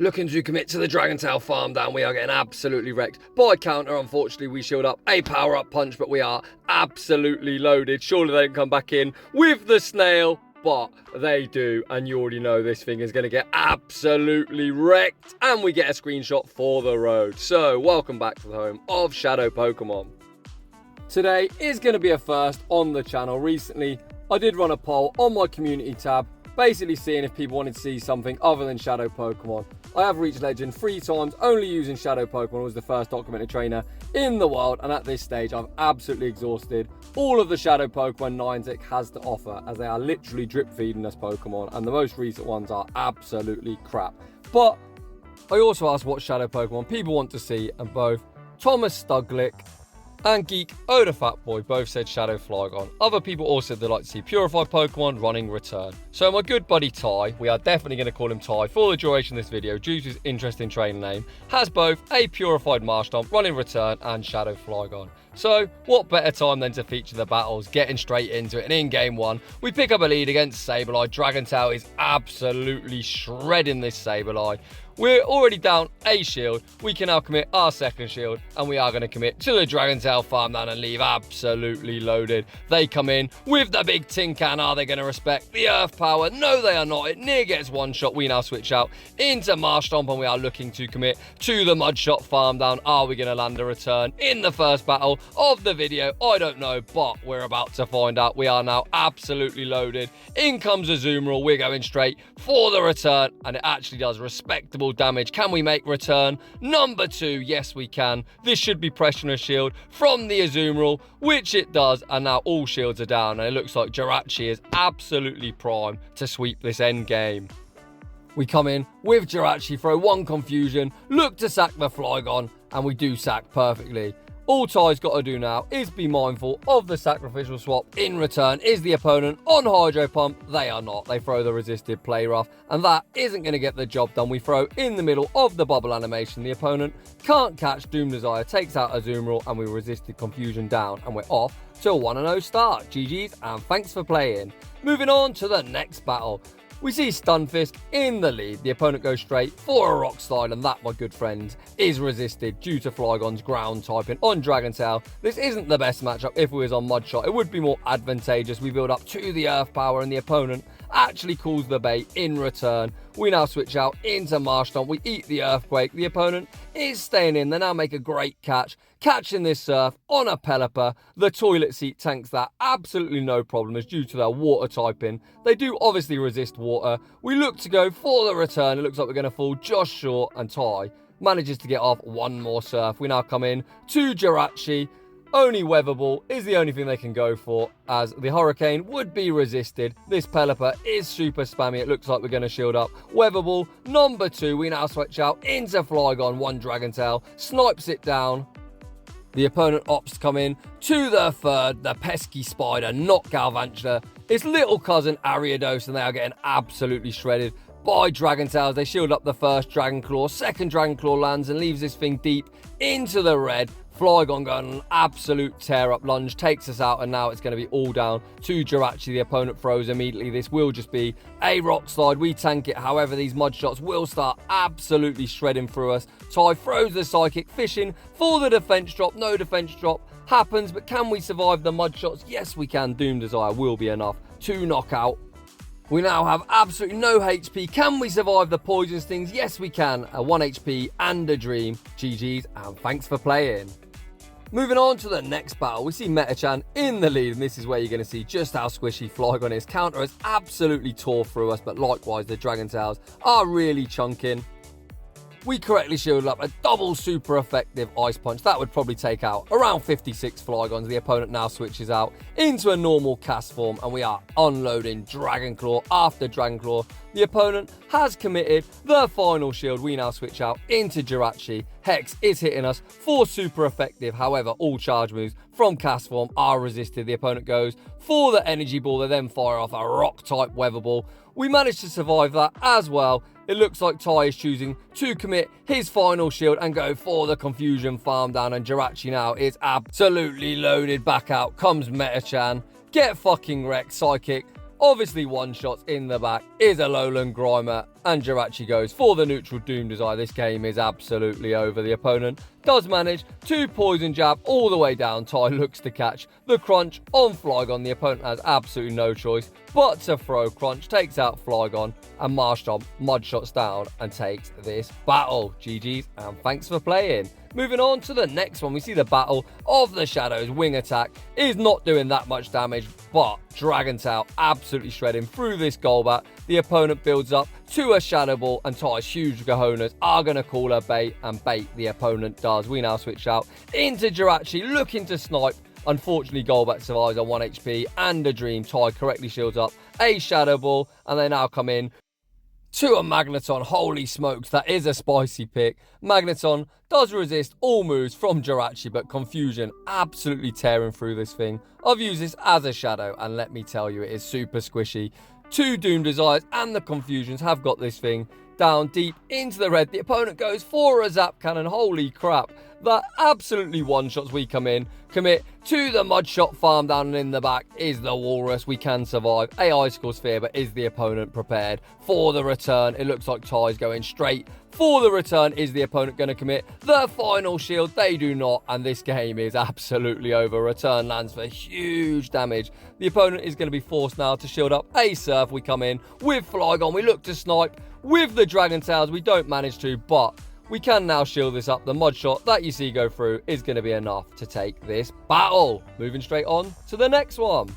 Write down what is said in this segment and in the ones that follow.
Looking to commit to the Dragon Tail farm down, we are getting absolutely wrecked by counter. Unfortunately, we shield up a power-up punch, but we are absolutely loaded. Surely they don't come back in with the snail, but they do, and you already know this thing is going to get absolutely wrecked, and we get a screenshot for the road. So, welcome back to the home of Shadow Pokemon. Today is going to be a first on the channel. Recently, I did run a poll on my community tab, basically seeing if people wanted to see something other than Shadow Pokemon. I have reached Legend 3 times, only using Shadow Pokemon. I was the first documented trainer in the world, and at this stage, I've absolutely exhausted all of the Shadow Pokemon Niantic has to offer, as they are literally drip feeding us Pokemon, and the most recent ones are absolutely crap. But I also asked what Shadow Pokemon people want to see, and both Thomas Stuglick and Geek Oda Fatboy both said Shadow Flygon. Other people also said they'd like to see Purified Pokemon running return. So my good buddy Ty, we are definitely going to call him Ty for the duration of this video due to his interesting trainer name, has both a Purified Marshstomp running return and Shadow Flygon. So what better time than to feature the battles, getting straight into it, and in game one, we pick up a lead against Sableye. Dragon Tail is absolutely shredding this Sableye. We're already down a shield. We can now commit our second shield, and we are going to commit to the Dragon Tail farm down and leave absolutely loaded. They come in with the big tin can. Are they going to respect the earth power? No, they are not. It near gets one shot. We now switch out into Marshstomp, and we are looking to commit to the Mudshot farm down. Are we going to land a return in the first battle of the video? I don't know, but we're about to find out. We are now absolutely loaded. In comes a Azumarill. We're going straight for the return, and it actually does respectable damage. Can we make return number 2? Yes, we can. This should be pressuring a shield from the Azumarill, which it does, and now all shields are down, and it looks like Jirachi is absolutely primed to sweep this end game. We come in with Jirachi, throw one confusion, look to sack the Flygon, and we do sack perfectly. All Ty's got to do now is be mindful of the sacrificial swap. In return, is the opponent on Hydro Pump? They are not. They throw the resisted Play Rough, and that isn't going to get the job done. We throw in the middle of the bubble animation. The opponent can't catch. Doom Desire takes out Azumarill, and we resisted Confusion down, and we're off to a 1-0 start. GG's, and thanks for playing. Moving on to the next battle. We see Stunfisk in the lead. The opponent goes straight for a Rock Slide, and that, my good friends, is resisted due to Flygon's ground typing on Dragon Tail. This isn't the best matchup. If we was on Mudshot, it would be more advantageous. We build up to the Earth Power, and the opponent actually calls the bait in return. We now switch out into Marshstomp. We eat the Earthquake. The opponent is staying in. They now make a great catch, catching this Surf on a Pelipper. The Toilet Seat tanks that absolutely no problem, as due to their water typing, they do obviously resist water. We look to go for the return. It looks like we're going to fall just short, and Ty manages to get off one more Surf. We now come in to Jirachi. Only Weather Ball is the only thing they can go for, as the Hurricane would be resisted. This Pelipper is super spammy. It looks like we're going to shield up. Weather Ball number 2. We now switch out into Flygon. One Dragon Tail snipes it down. The opponent opts to come in to the third. The pesky spider, not Galvantula. Its little cousin Ariados, and they are getting absolutely shredded by Dragon Tails. They shield up the first Dragon Claw. Second Dragon Claw lands and leaves this thing deep into the red. Flygon going on an absolute tear-up lunge, takes us out, and now it's going to be all down to Jirachi. The opponent throws immediately. This will just be a Rock Slide. We tank it. However, these mud shots will start absolutely shredding through us. Ty throws the Psychic, fishing for the defense drop. No defense drop happens, but can we survive the mud shots? Yes, we can. Doom Desire will be enough to knock out. We now have absolutely no HP. Can we survive the Poison Stings? Yes, we can. A 1 HP and a Dream. GG's, and thanks for playing. Moving on to the next battle, we see Metachan in the lead, and this is where you're going to see just how squishy Flygon is. Counter has absolutely tore through us, but likewise, the Dragon Tails are really chunking. We correctly shielded up a double super effective Ice Punch. That would probably take out around 56 Flygons. The opponent now switches out into a normal cast form, and we are unloading Dragon Claw after Dragon Claw. The opponent has committed the final shield. We now switch out into Jirachi. Hex is hitting us for super effective. However, all charge moves from cast form are resisted. The opponent goes for the energy ball. They then fire off a rock type weather ball. We managed to survive that as well. It looks like Ty is choosing to commit his final shield and go for the confusion farm down, and Jirachi now is absolutely loaded. Back out comes Metachan. Get fucking wrecked. Psychic obviously one shots in the back is a Lowland Grimer, and Jirachi goes for the neutral Doom Desire. This game is absolutely over. The opponent does manage to poison jab all the way down. Tai looks to catch the crunch on Flygon. The opponent has absolutely no choice but to throw crunch, takes out Flygon, and Marshstomp mud shots down and takes this battle. GG's and thanks for playing. Moving on to the next one, we see the battle of the Shadows. Wing attack is not doing that much damage, but Dragon Tail absolutely shredding through this Golbat. The opponent builds up to a Shadow Ball, and Tai's huge cojones are going to call her bait, and bait the opponent does. We now switch out into Jirachi, looking to snipe. Unfortunately, Golbat survives on 1 HP and a Dream. Tai correctly shields up a Shadow Ball, and they now come in to a Magneton. Holy smokes, that is a spicy pick. Magneton does resist all moves from Jirachi, but Confusion absolutely tearing through this thing. I've used this as a Shadow, and let me tell you, it is super squishy. 2 Doom Desires and the Confusions have got this thing down deep into the red. The opponent goes for a Zap Cannon. Holy crap, that absolutely one-shots. We come in, commit to the Mud Shot farm down, and in the back is the Walrus. We can survive a Icicle Sphere, but is the opponent prepared for the return? It looks like Tai's going straight for the return. Is the opponent going to commit the final shield? They do not, and this game is absolutely over. Return lands for huge damage. The opponent is going to be forced now to shield up a Surf. We come in with Flygon. We look to snipe with the Dragon Tails. We don't manage to, but we can now shield this up. The Mud Shot that you see go through is going to be enough to take this battle. Moving straight on to the next one.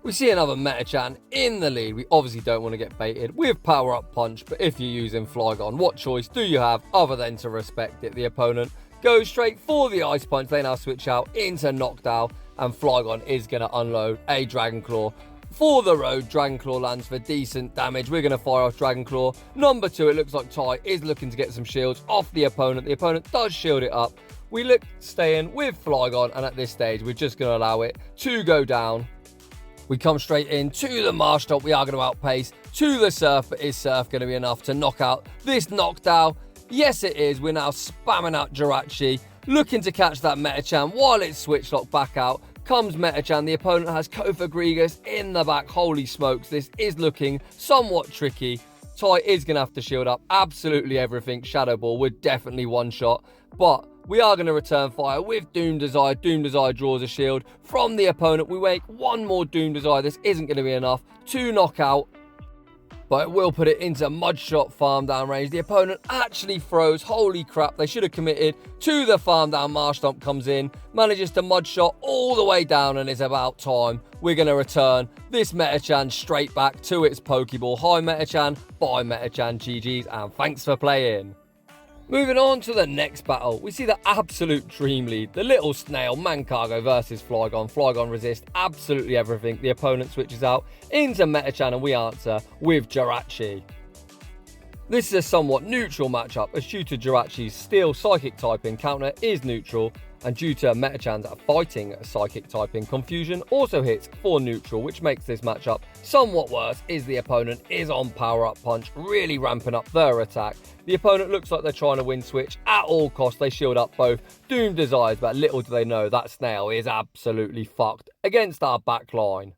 We see another Metachan in the lead. We obviously don't want to get baited with Power Up Punch, but if you're using Flygon, what choice do you have other than to respect it? The opponent goes straight for the Ice Punch. They now switch out into Knockdown, and Flygon is going to unload a Dragon Claw for the road. Dragon Claw lands for decent damage. We're going to fire off Dragon Claw number 2. It looks like Tai is looking to get some shields off the opponent. The opponent does shield it up. We look to stay in with Flygon, and at this stage, we're just going to allow it to go down. We come straight in to the Marshstomp. We are going to outpace to the Surf, but is Surf going to be enough to knock out this Knockdown? Yes, it is. We're now spamming out Jirachi, looking to catch that Metachan while it's switch locked back out. Comes Metachan. The opponent has Kofagrigus in the back. Holy smokes, this is looking somewhat tricky. Tai is going to have to shield up absolutely everything. Shadow Ball would definitely one-shot, but we are going to return fire with Doom Desire. Doom Desire draws a shield from the opponent. We make one more Doom Desire. This isn't going to be enough to knock out, but it will put it into Mud Shot farm down range. The opponent actually throws. Holy crap, they should have committed to the farm down. Marshstomp comes in, manages to Mud Shot all the way down, and it's about time. We're going to return this Metachan straight back to its Pokeball. Hi Metachan, bye Metachan, GG's, and thanks for playing. Moving on to the next battle, we see the absolute dream lead. The little snail, Mancargo versus Flygon. Flygon resists absolutely everything. The opponent switches out into Metachan, and we answer with Jirachi. This is a somewhat neutral matchup, as due to Jirachi's Steel Psychic typing, counter is neutral, and due to Metachan's fighting Psychic typing, Confusion also hits for neutral, which makes this matchup somewhat worse, as the opponent is on Power Up Punch, really ramping up their attack. The opponent looks like they're trying to win switch at all costs. They shield up both Doom Desires, but little do they know that snail is absolutely fucked against our backline.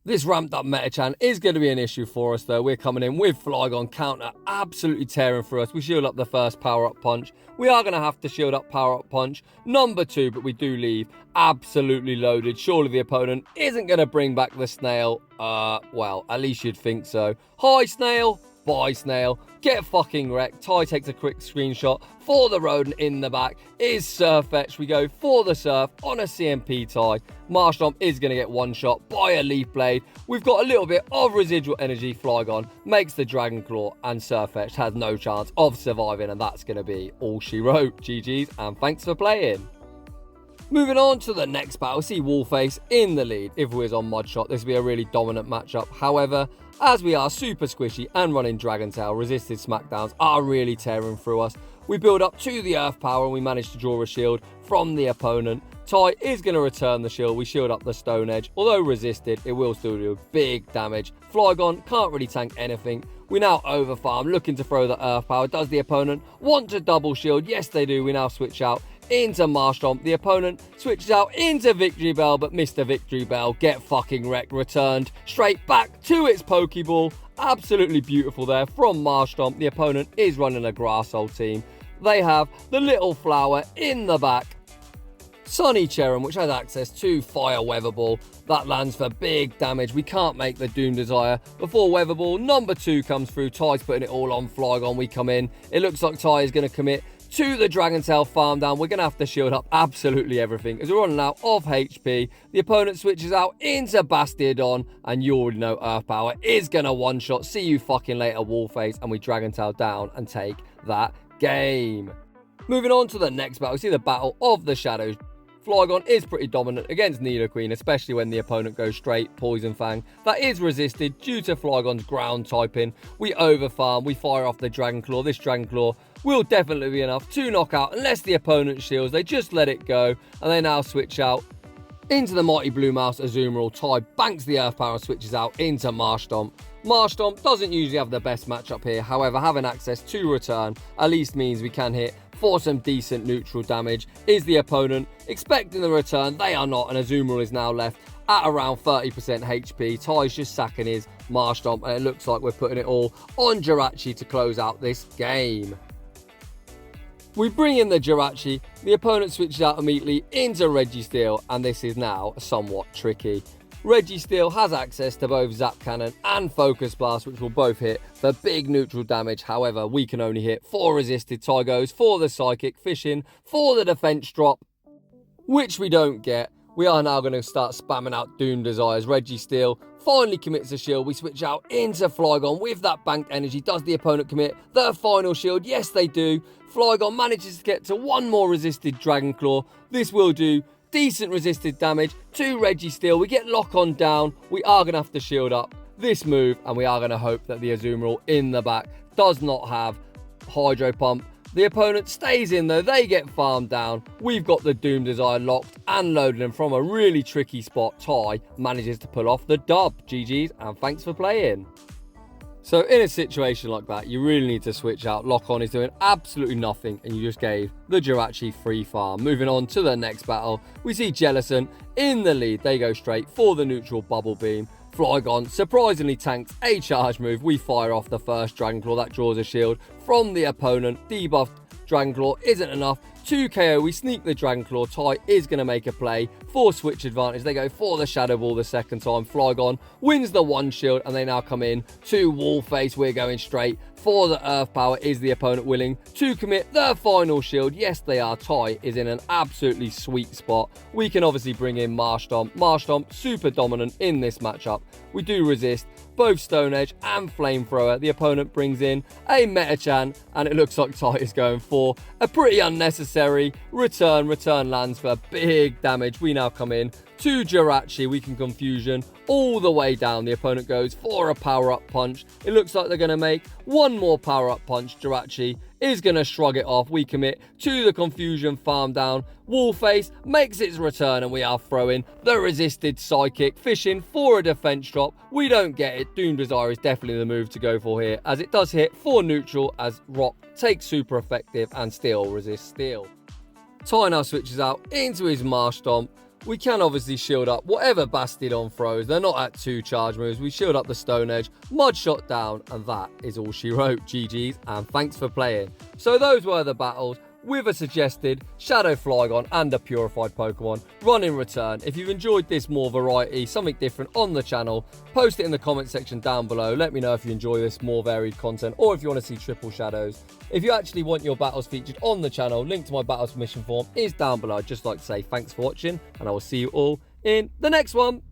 This ramped up Metachan is going to be an issue for us though. We're coming in with Flygon, counter absolutely tearing through us. We shield up the first Power Up Punch. We are going to have to shield up Power Up Punch number 2, but we do leave absolutely loaded. Surely the opponent isn't going to bring back the snail. Well, at least you'd think so. Hi snail, bye snail, get fucking wrecked. Tai takes a quick screenshot for the rodent in the back. Is Surf Fetch. We go for the Surf on a CMP Tai. Marshstomp is going to get one shot by a Leaf Blade. We've got a little bit of residual energy. Flygon makes the Dragon Claw, and Surf Fetch has no chance of surviving, and that's going to be all she wrote. GG's, and thanks for playing. Moving on to the next battle, see Wallface in the lead. If we was on Mud Shot, this would be a really dominant matchup. However, as we are super squishy and running Dragon Tail, resisted smackdowns are really tearing through us. We build up to the Earth Power, and we manage to draw a shield from the opponent. Tai is going to return the shield. We shield up the Stone Edge. Although resisted, it will still do big damage. Flygon can't really tank anything. We now overfarm, looking to throw the Earth Power. Does the opponent want to double shield? Yes, they do. We now switch out into Marshstomp. The opponent switches out into Victory Bell, but Mr. Victory Bell get fucking wrecked. Returned straight back to its Pokeball, Absolutely beautiful there from Marshstomp. The opponent is running a Grasshold team. They have the little flower in the back. Sunny Cherrim, which has access to Fire Weather Ball. That lands for big damage. We can't make the Doom Desire before Weather Ball. Number 2 comes through. Ty's putting it all on Flygon. We come in. It looks like Ty is going to commit to the Dragon Tail farm down. We're going to have to shield up absolutely everything as we're running out of HP. The opponent switches out into Bastiodon, and you already know Earth Power is going to one-shot. See you fucking later, Wallface, and we Dragon Tail down and take that game. Moving on to the next battle, we see the Battle of the Shadows. Flygon is pretty dominant against Nidoqueen, especially when the opponent goes straight Poison Fang. That is resisted due to Flygon's ground typing. We overfarm, we fire off the Dragon Claw. This Dragon Claw will definitely be enough to knock out unless the opponent shields. They just let it go, and they now switch out into the Mighty Blue Mouse Azumarill. Ty banks the Earth Power and switches out into Marshstomp. Marshstomp doesn't usually have the best matchup here. However, having access to return at least means we can hit for some decent neutral damage. Is the opponent expecting the return? They are not, and Azumarill is now left at around 30% HP. Ty's just sacking his Marshstomp, and it looks like we're putting it all on Jirachi to close out this game. We bring in the Jirachi, the opponent switches out immediately into Registeel, and this is now somewhat tricky. Registeel has access to both Zap Cannon and Focus Blast, which will both hit for big neutral damage. However, we can only hit 4 resisted. Ty goes for the Psychic, fishing for the defense drop, which we don't get. We are now going to start spamming out Doom Desires. Registeel finally commits a shield. We switch out into Flygon with that banked energy. Does the opponent commit the final shield? Yes, they do. Flygon manages to get to 1 more resisted Dragon Claw. This will do decent resisted damage to Registeel. We get lock on down. We are going to have to shield up this move, and we are going to hope that the Azumarill in the back does not have Hydro Pump. The opponent stays in though. They get farmed down. We've got the Doom Desire locked and loaded, and from a really tricky spot, Ty manages to pull off the dub. GG's, and thanks for playing. So in a situation like that, you really need to switch out. Lock on is doing absolutely nothing, and you just gave the Jirachi free farm. Moving on to the next battle, we see Jellicent in the lead. They go straight for the neutral Bubble Beam. Flygon surprisingly tanks a charge move. We fire off the first Dragon Claw. That draws a shield from the opponent. Debuffed Dragon Claw isn't enough to KO. We sneak the Dragon Claw. Ty is going to make a play for switch advantage. They go for the Shadow Ball the second time. Flygon wins the 1 shield, and they now come in to Wallface. We're going straight for the Earth Power. Is the opponent willing to commit the final shield? Yes, they are. Ty is in an absolutely sweet spot. We can obviously bring in Marshstomp. Marshstomp super dominant in this matchup. We do resist both Stone Edge and Flamethrower. The opponent brings in a Metachan, and it looks like Ty is going for a pretty unnecessary return. Return lands for big damage. We now come in to Jirachi. We can confusion all the way down. The opponent goes for a power-up punch. It looks like they're going to make 1 more power-up punch. Jirachi is going to shrug it off. We commit to the confusion farm down. Wallface makes its return, and we are throwing the resisted Psychic, fishing for a defense drop. We don't get it. Doom Desire is definitely the move to go for here, as it does hit for neutral, as Rock takes super effective and still resists steel. Ty now switches out into his Marshstomp. We can obviously shield up whatever Bastiodon throws. They're not at 2 charge moves. We shield up the Stone Edge, Mud Shot down, and that is all she wrote. GG's, and thanks for playing. So those were the battles with a suggested Shadow Flygon and a Purified Pokemon run in return. If you've enjoyed this more variety, something different on the channel, post it in the comment section down below. Let me know if you enjoy this more varied content, or if you want to see triple shadows. If you actually want your battles featured on the channel, link to my battle submission form is down below. I'd just like to say thanks for watching, and I will see you all in the next one.